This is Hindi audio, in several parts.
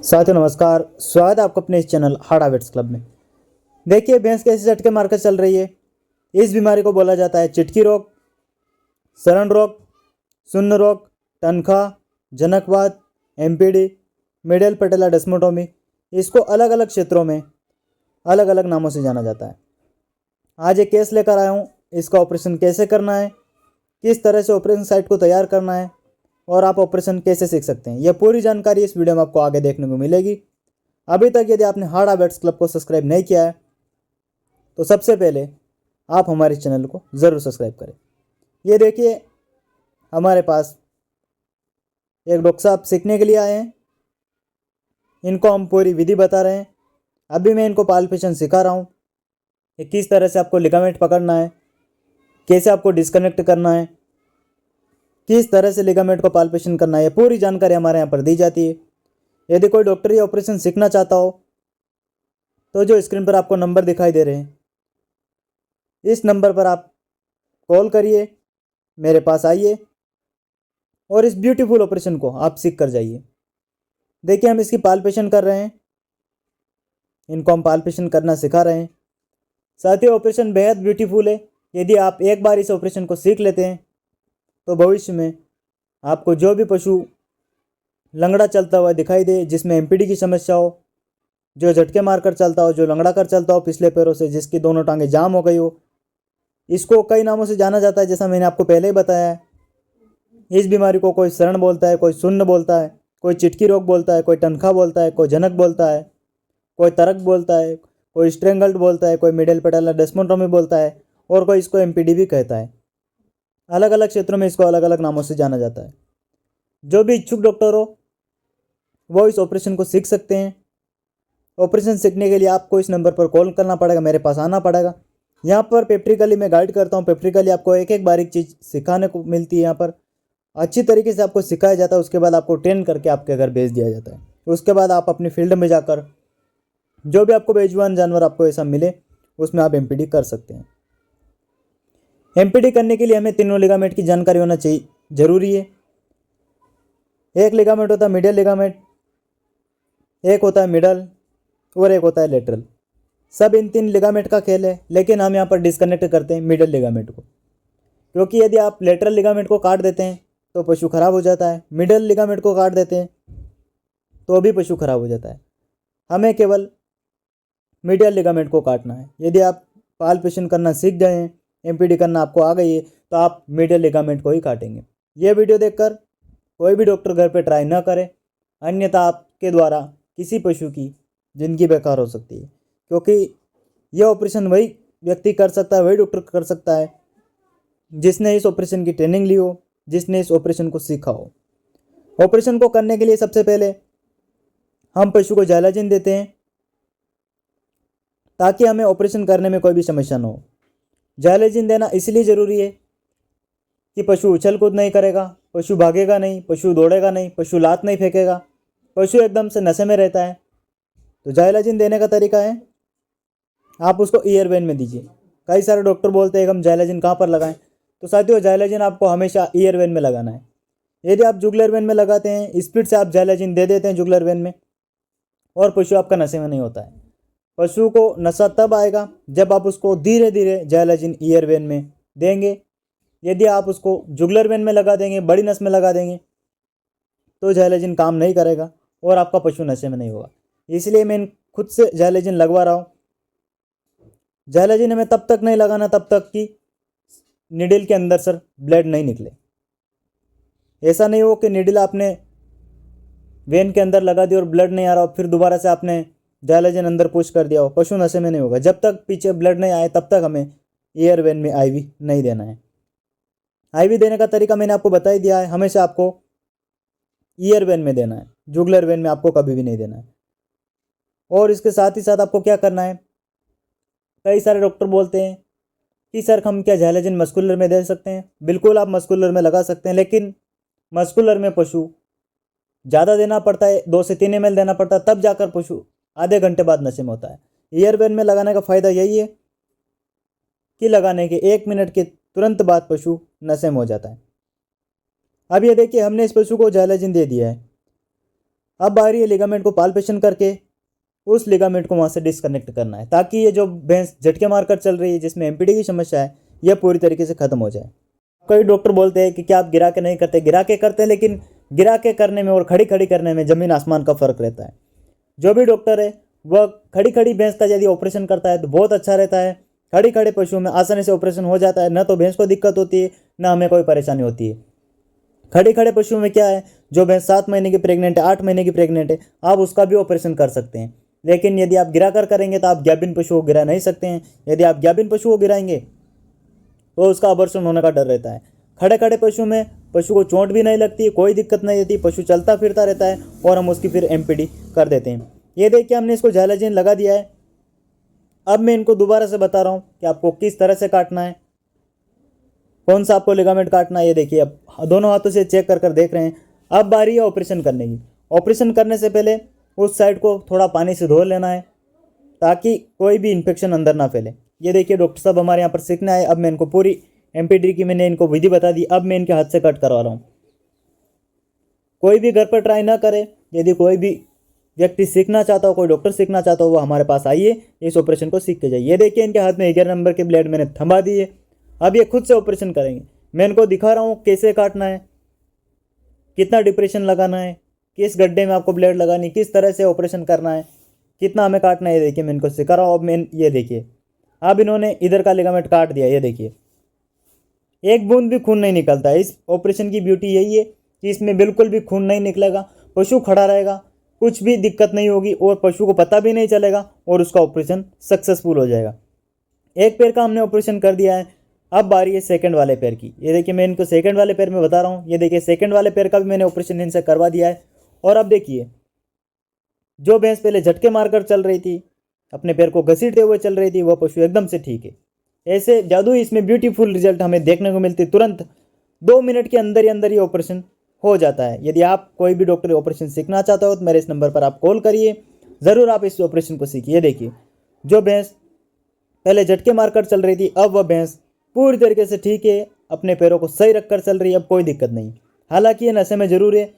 साथियों नमस्कार, स्वागत है आपको अपने इस चैनल हार्ड हैबिट्स क्लब में। देखिए, भैंस कैसे झटके मारकर चल रही है। इस बीमारी को बोला जाता है चिटकी रोग, सरण रोग, शून्य रोग, टनखा, जनकवात, एमपीडी, मिडियल पेटेला डिस्मोटोमी। इसको अलग अलग क्षेत्रों में अलग अलग नामों से जाना जाता है। आज एक केस लेकर आया हूँ। इसका ऑपरेशन कैसे करना है, किस तरह से ऑपरेशन साइट को तैयार करना है और आप ऑपरेशन कैसे सीख सकते हैं, यह पूरी जानकारी इस वीडियो में आपको आगे देखने को मिलेगी। अभी तक यदि आपने हार्ड हैबिट्स क्लब को सब्सक्राइब नहीं किया है तो सबसे पहले आप हमारे चैनल को ज़रूर सब्सक्राइब करें। ये देखिए, हमारे पास एक डॉक्टर साहब सीखने के लिए आए हैं। इनको हम पूरी विधि बता रहे हैं। अभी मैं इनको पाल्पेशन सिखा रहा हूँ कि किस तरह से आपको लिगामेंट पकड़ना है, कैसे आपको डिस्कनेक्ट करना है, किस तरह से लिगामेंट को पाल्पेशन करना है। पूरी जानकारी हमारे यहाँ पर दी जाती है। यदि कोई डॉक्टरी ऑपरेशन सीखना चाहता हो तो जो स्क्रीन पर आपको नंबर दिखाई दे रहे हैं, इस नंबर पर आप कॉल करिए, मेरे पास आइए और इस ब्यूटीफुल ऑपरेशन को आप सीख कर जाइए। देखिए, हम इसकी पाल्पेशन कर रहे हैं, इनको हम पाल्पेशन करना सिखा रहे हैं। साथियों, ऑपरेशन बेहद ब्यूटीफुल है। यदि आप एक बार इस ऑपरेशन को सीख लेते हैं तो भविष्य में आपको जो भी पशु लंगड़ा चलता हुआ दिखाई दे, जिसमें एमपीडी की समस्या हो, जो झटके मारकर चलता हो, जो लंगड़ा कर चलता हो पिछले पैरों से, जिसकी दोनों टांगें जाम हो गई हो, इसको कई नामों से जाना जाता है, जैसा मैंने आपको पहले ही बताया है। इस बीमारी को कोई शरण बोलता है, कोई शून्य बोलता है, कोई चिटकी रोग बोलता है, कोई टनखा बोलता है, कोई जनक बोलता है, कोई तरक बोलता है, कोई स्ट्रेंगल्ड बोलता है, कोई मिडियल पेटेला डिस्मोटोमी बोलता है और कोई इसको एमपीडी भी कहता है। अलग अलग क्षेत्रों में इसको अलग अलग नामों से जाना जाता है। जो भी इच्छुक डॉक्टर हो वो इस ऑपरेशन को सीख सकते हैं। ऑपरेशन सीखने के लिए आपको इस नंबर पर कॉल करना पड़ेगा, मेरे पास आना पड़ेगा। यहाँ पर प्रैक्टिकली मैं गाइड करता हूँ। प्रैक्टिकली आपको एक एक बारीक चीज़ सिखाने को मिलती है। यहाँ पर अच्छी तरीके से आपको सिखाया जाता है। उसके बाद आपको ट्रेन करके आपके घर भेज दिया जाता है। उसके बाद आप अपनी फील्ड में जाकर जो भी आपको बेजुबान जानवर आपको ऐसा मिले उसमें आप एमपीडी कर सकते हैं। एमपीडी करने के लिए हमें तीनों लिगामेंट की जानकारी होना चाहिए, जरूरी है। एक लिगामेंट होता है मीडियल लिगामेंट, एक होता है मिडल और एक होता है लेटरल। सब इन तीन लिगामेंट का खेल है, लेकिन हम यहाँ पर डिस्कनेक्ट करते हैं मिडल लिगामेंट को, क्योंकि यदि आप लेटरल लिगामेंट को काट देते हैं तो पशु खराब हो जाता है, मिडल लिगामेंट को काट देते हैं तो भी पशु खराब हो जाता है। हमें केवल मीडियल लिगामेंट को काटना है। यदि आप पाल्पेशन करना सीख गए हैं, एमपीडी करना आपको आ गई है, तो आप मीडियल लिगामेंट को ही काटेंगे। ये वीडियो देखकर कोई भी डॉक्टर घर पे ट्राई ना करे, अन्यथा आपके द्वारा किसी पशु की ज़िंदगी बेकार हो सकती है। क्योंकि यह ऑपरेशन वही व्यक्ति कर सकता है, वही डॉक्टर कर सकता है जिसने इस ऑपरेशन की ट्रेनिंग ली हो, जिसने इस ऑपरेशन को सीखा हो। ऑपरेशन को करने के लिए सबसे पहले हम पशु को जाइलाजिन देते हैं ताकि हमें ऑपरेशन करने में कोई भी समस्या ना हो। जाइलाजिन देना इसलिए ज़रूरी है कि पशु उछल कूद नहीं करेगा, पशु भागेगा नहीं, पशु दौड़ेगा नहीं, पशु लात नहीं फेंकेगा, पशु एकदम से नशे में रहता है। तो जाइलाजिन देने का तरीका है, आप उसको ईयर वेन में दीजिए। कई सारे डॉक्टर बोलते हैं कि हम जाइलाजिन कहाँ पर लगाएं, तो साथियों जाइलाजिन आपको हमेशा ईयर वेन में लगाना है। यदि आप जुगलर वेन में लगाते हैं, स्पीड से आप जाइलाजिन दे देते हैं जुगलर वेन में, और पशु आपका नशे में नहीं होता है। पशु को नशा तब आएगा जब आप उसको धीरे धीरे जाइलाजिन ईयर वेन में देंगे। यदि आप उसको जुगलर वेन में लगा देंगे, बड़ी नस में लगा देंगे, तो जाइलाजिन काम नहीं करेगा और आपका पशु नशे में नहीं होगा। इसलिए मैं खुद से जाइलाजिन लगवा रहा हूँ। जाइलाजिन हमें तब तक नहीं लगाना तब तक कि निडल के अंदर सर ब्लड नहीं निकले। ऐसा नहीं हो कि निडल आपने वेन के अंदर लगा दी और ब्लड नहीं आ रहा हो, फिर दोबारा से आपने जाइलाजिन अंदर पुश कर दिया हो, पशु नशे में नहीं होगा। जब तक पीछे ब्लड नहीं आए तब तक हमें ईयर वेन में आईवी नहीं देना है। आईवी देने का तरीका मैंने आपको बता ही दिया है। हमेशा आपको ईयर वेन में देना है, जुगलर वेन में आपको कभी भी नहीं देना है। और इसके साथ ही साथ आपको क्या करना है, कई सारे डॉक्टर बोलते हैं कि सर हम क्या जाइलाजिन मस्कुलर में दे सकते हैं। बिल्कुल आप मस्कुलर में लगा सकते हैं, लेकिन मस्कुलर में पशु ज़्यादा देना पड़ता है, 2 से 3 ml देना पड़ता है, तब जाकर पशु आधे घंटे बाद नशे में होता है। ईयर वेन में लगाने का फ़ायदा यही है कि लगाने के 1 मिनट के तुरंत बाद पशु नशे में हो जाता है। अब ये देखिए, हमने इस पशु को जाइलाजिन दे दिया है। अब बारी है लिगामेंट को पाल्पेशन करके उस लिगामेंट को वहाँ से डिस्कनेक्ट करना है, ताकि ये जो भैंस झटके मारकर चल रही है जिसमें एमपीडी की समस्या है यह पूरी तरीके से खत्म हो जाए। कई डॉक्टर बोलते हैं कि क्या आप गिरा के नहीं करते, गिरा के करते हैं, लेकिन गिरा के करने में और खड़ी खड़ी करने में ज़मीन आसमान का फ़र्क रहता है। जो भी डॉक्टर है वह खड़ी खड़ी भैंस का यदि ऑपरेशन करता है तो बहुत अच्छा रहता है। खड़ी खड़े पशुओं में आसानी से ऑपरेशन हो जाता है, न तो भैंस को दिक्कत होती है न हमें कोई परेशानी होती है। खड़े खड़े पशुओं में क्या है, जो भैंस 7 महीने की प्रेग्नेंट है, 8 महीने की प्रेग्नेंट है, आप उसका भी ऑपरेशन कर सकते हैं। लेकिन यदि आप गिरा कर करेंगे तो आप गाभिन पशु को गिरा नहीं सकते हैं। यदि आप गाभिन पशु को गिराएंगे तो उसका अबॉर्शन होने का डर रहता है। खड़े खड़े पशु में पशु को चोट भी नहीं लगती, कोई दिक्कत नहीं होती, पशु चलता फिरता रहता है और हम उसकी फिर एमपीडी कर देते हैं। ये देखिए हमने इसको झाइलाजिन लगा दिया है। अब मैं इनको दोबारा से बता रहा हूँ कि आपको किस तरह से काटना है, कौन सा आपको लिगामेंट काटना है। ये देखिए अब दोनों हाथों से चेक कर देख रहे हैं। अब बारी है ऑपरेशन करने की। ऑपरेशन करने से पहले उस साइड को थोड़ा पानी से धो लेना है ताकि कोई भी इन्फेक्शन अंदर ना फैले। ये देखिए डॉक्टर साहब हमारे यहाँ पर सीखना है। अब मैं इनको पूरी एमपीडी की मैंने इनको विधि बता दी। अब मैं इनके हाथ से कट करवा रहा हूँ। कोई भी घर पर ट्राई ना करे। यदि कोई भी व्यक्ति सीखना चाहता हो, कोई डॉक्टर सीखना चाहता हो, वो हमारे पास आइए, इस ऑपरेशन को सीख के जाइए। ये देखिए इनके हाथ में 11 नंबर की ब्लेड मैंने थमा दी है। अब ये खुद से ऑपरेशन करेंगे। मैं इनको दिखा रहा हूँ कैसे काटना है, कितना डिप्रेशन लगाना है, किस गड्ढे में आपको ब्लेड लगानी, किस तरह से ऑपरेशन करना है, कितना हमें काटना है। ये देखिए मैं इनको सिखा रहा हूँ। अब मैं ये देखिए अब इन्होंने इधर का लिगामेंट काट दिया। ये देखिए एक बूंद भी खून नहीं निकलता है। इस ऑपरेशन की ब्यूटी यही है कि इसमें बिल्कुल भी खून नहीं निकलेगा, पशु खड़ा रहेगा, कुछ भी दिक्कत नहीं होगी और पशु को पता भी नहीं चलेगा और उसका ऑपरेशन सक्सेसफुल हो जाएगा। एक पैर का हमने ऑपरेशन कर दिया है। अब बारी है सेकंड वाले पैर की। ये देखिए मैं इनको सेकंड वाले पैर में बता रहा हूँ। ये देखिए सेकंड वाले पैर का भी मैंने ऑपरेशन इनसे करवा दिया है। और अब देखिए जो भैंस पहले झटके मारकर चल रही थी, अपने पैर को घसीटते हुए चल रही थी, वह पशु एकदम से ठीक है। ऐसे जादू इसमें ब्यूटीफुल रिजल्ट हमें देखने को मिलती। तुरंत 2 मिनट के अंदर ही ऑपरेशन हो जाता है। यदि आप कोई भी डॉक्टर ऑपरेशन सीखना चाहते हो तो मेरे इस नंबर पर आप कॉल करिए, ज़रूर आप इस ऑपरेशन को सीखिए। देखिए जो भैंस पहले झटके मारकर चल रही थी, अब वह भैंस पूरी तरीके से ठीक है, अपने पैरों को सही रखकर चल रही है, अब कोई दिक्कत नहीं। हालांकि ये नशे में जरूर है।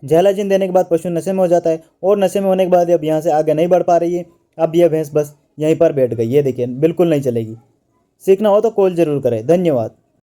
झाइलाजिन देने के बाद पशु नशे में हो जाता है और नशे में होने के बाद अब यहाँ से आगे नहीं बढ़ पा रही है। अब यह भैंस बस यहीं पर बैठ गई। ये देखिए बिल्कुल नहीं चलेगी। सीखना हो तो कॉल जरूर करें। धन्यवाद।